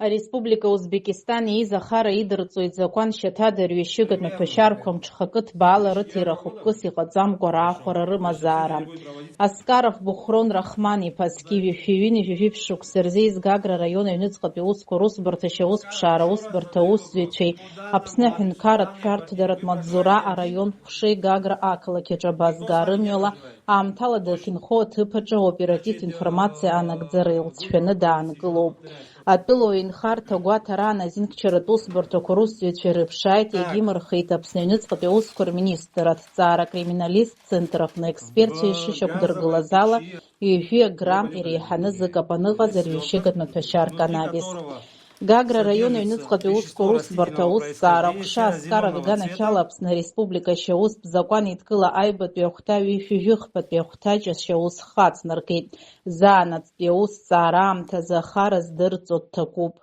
Республика Узбекистан изахара идырҵоит закәан шьаҭа дырҩашьыгатә маҭәашьарқәа мҽхакы ҭбаала рыҭира хықәкыс иҟаҵамкәа раахәара рымазаара. Аскаров Бухрон Рахман-иԥа Скиви-шәиҩын ижәижәи шықәса рзы Гагра раион аҩныҵҟатәи аусқәа русбарҭашьа аусԥшаара аусбарҭа аусзуҩцәеи Аԥсны Аҳәынҭқарратә шәарҭадаратә маҵзура араион Хәшеи Гагра ақалақь абазгаа рымҩала аамҭала дахьынхо аҭыԥ аҿы аоператив информациа анагӡара илҵшәаны даангылоуп. Атәыла аҩынхарҭа агәаҭара азинқьчаратә усбарҭақәа русзуҩцәа рыԥшааит, иагьимырхеит Аԥсны аҩныҵҟатәи аусқәа рминистр аҭҵаара криминалист центр аҟны експертцәа ишышьақәдыргылаз ала ҩажәи аграмм иреиҳаны зыкап аныҟаз арҩашьыгатә маҭәашьар канабис. Гагра раион аҩныҵҟатәи аусқәа русбарҭа аусҭҵаара ҟәша Аскаров иганахьала Аԥсны Республикашьа аусҭ закәан идкыла аҩбатәи ахәҭа ҩышәижәыхԥатәи ахәҭаџьасшьа аус хха ацнаркит. Заанаҵтәи аусҭҵаара аамҭазы ахара здырҵо дҭакуп.